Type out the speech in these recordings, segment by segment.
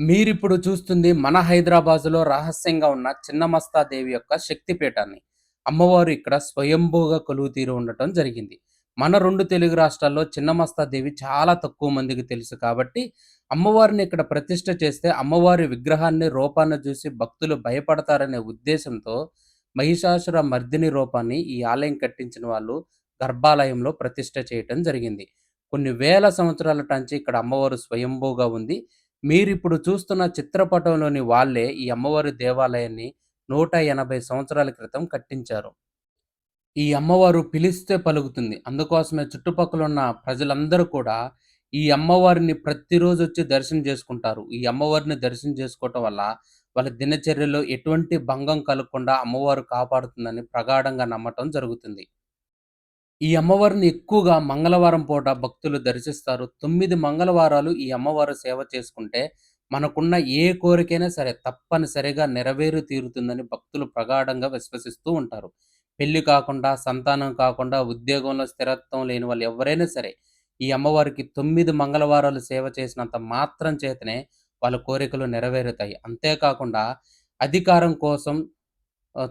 మీరిప్పుడు చూస్తుంది మన హైదరాబాదులో రహస్యంగా ఉన్న చిన్నమస్తాదేవి యొక్క శక్తిపీఠాన్ని. అమ్మవారు ఇక్కడ స్వయంభూగా కొలువుతీరి ఉండటం జరిగింది. మన 2 తెలుగు రాష్ట్రాల్లో చిన్నమస్తాదేవి చాలా తక్కువ మందికి తెలుసు కాబట్టి, అమ్మవారిని ఇక్కడ ప్రతిష్ఠ చేస్తే అమ్మవారి విగ్రహాన్ని, రూపాన్ని చూసి భక్తులు భయపడతారనే ఉద్దేశంతో మహిషాసుర మర్దిని రూపాన్ని ఈ ఆలయం కట్టించిన వాళ్ళు గర్భాలయంలో ప్రతిష్ఠ చేయటం జరిగింది. కొన్ని వేల సంవత్సరాల టంచి ఇక్కడ అమ్మవారు స్వయంభూగా ఉంది. మీరిప్పుడు చూస్తున్న చిత్రపటంలోని వాళ్ళే ఈ అమ్మవారి దేవాలయాన్ని 180 సంవత్సరాల క్రితం కట్టించారు. ఈ అమ్మవారు పిలిస్తే పలుకుతుంది. అందుకోసమే చుట్టుపక్కలున్న ప్రజలందరూ కూడా ఈ అమ్మవారిని ప్రతిరోజొచ్చి దర్శనం చేసుకుంటారు. ఈ అమ్మవారిని దర్శనం చేసుకోవటం వల్ల వాళ్ళ దినచర్యలో ఎటువంటి భంగం కలగకుండా అమ్మవారు కాపాడుతుందని ప్రగాఢంగా నమ్మటం జరుగుతుంది. ఈ అమ్మవారిని ఎక్కువగా మంగళవారం పూట భక్తులు దర్శిస్తారు. 9 మంగళవారాలు ఈ అమ్మవారు సేవ చేసుకుంటే, మనకున్న ఏ కోరికైనా సరే తప్పనిసరిగా నెరవేరి తీరుతుందని భక్తులు ప్రగాఢంగా విశ్వసిస్తూ ఉంటారు. పెళ్లి కాకుండా, సంతానం కాకుండా, ఉద్యోగంలో స్థిరత్వం లేని వాళ్ళు ఎవరైనా సరే, ఈ అమ్మవారికి 9 మంగళవారాలు సేవ చేసినంత మాత్రం చేతనే వాళ్ళ కోరికలు నెరవేరుతాయి. అంతేకాకుండా అధికారం కోసం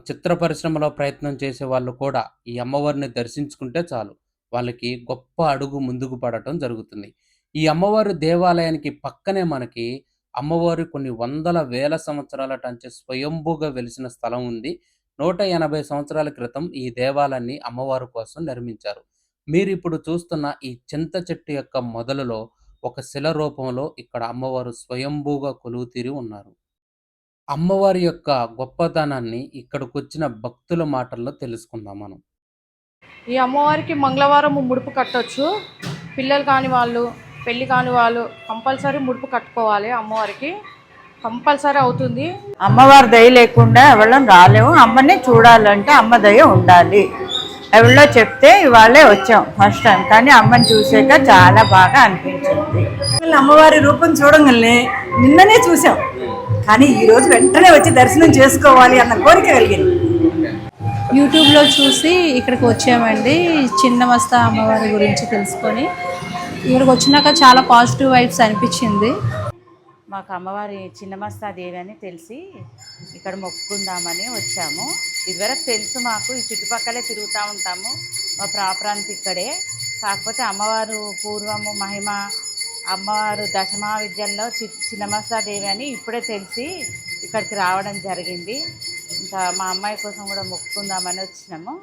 చిత్ర పరిశ్రమలో ప్రయత్నం చేసేవాళ్ళు కూడా ఈ అమ్మవారిని దర్శించుకుంటే చాలు. వాళ్ళకి గొప్ప అడుగు ముందుకు పడటం జరుగుతుంది. ఈ అమ్మవారి దేవాలయానికి పక్కనే మనకి అమ్మవారు కొన్ని వందల వేల సంవత్సరాల టంచి స్వయంభూగా వెలిసిన స్థలం ఉంది. 180 సంవత్సరాల క్రితం ఈ దేవాలయాన్ని అమ్మవారి కోసం నిర్మించారు. మీరిప్పుడు చూస్తున్న ఈ చింత చెట్టు యొక్క మొదలులో ఒక శిల రూపంలో ఇక్కడ అమ్మవారు స్వయంభూగా కొలువుతీరి ఉన్నారు. అమ్మవారి యొక్క గొప్పతనాన్ని ఇక్కడికొచ్చిన భక్తుల మాటల్లో తెలుసుకుందాం మనం. ఈ అమ్మవారికి మంగళవారం ముడుపు కట్టొచ్చు. పిల్లలు కాని వాళ్ళు, పెళ్ళి కాని వాళ్ళు కంపల్సరీ ముడుపు కట్టుకోవాలి. అమ్మవారికి కంపల్సరీ అవుతుంది. అమ్మవారి దయ లేకుండా ఎవళ్ళం రాలేము. అమ్మని చూడాలంటే అమ్మ దయ ఉండాలి. ఎవళ్ళో చెప్తే ఇవాళే వచ్చాం ఫస్ట్ టైం, కానీ అమ్మని చూసాక చాలా బాగా అనిపించింది. అమ్మవారి రూపం చూడగానే నిన్ననే చూసాం, కానీ ఈరోజు వెంటనే వచ్చి దర్శనం చేసుకోవాలి అన్న కోరిక కలిగింది. యూట్యూబ్లో చూసి ఇక్కడికి వచ్చామండి. చిన్నమస్త అమ్మవారి గురించి తెలుసుకొని ఇక్కడికి వచ్చినాక చాలా పాజిటివ్ వైబ్స్ అనిపించింది. మాకు అమ్మవారి చిన్నమస్తాదేవి అని తెలిసి ఇక్కడ మొక్కుకుందామని వచ్చాము. ఇదివరకు తెలుసు మాకు, ఈ చుట్టుపక్కలే తిరుగుతూ ఉంటాము. మా ప్రాంతం ఇక్కడే. కాకపోతే అమ్మవారు పూర్వము మహిమ, అమ్మవారు దశమా విద్యల్లో చిన్నమస్తాదేవి అని ఇప్పుడే తెలిసి ఇక్కడికి రావడం జరిగింది. ఇంకా మా అమ్మాయి కోసం కూడా మొక్కుకుందామని వచ్చినాము.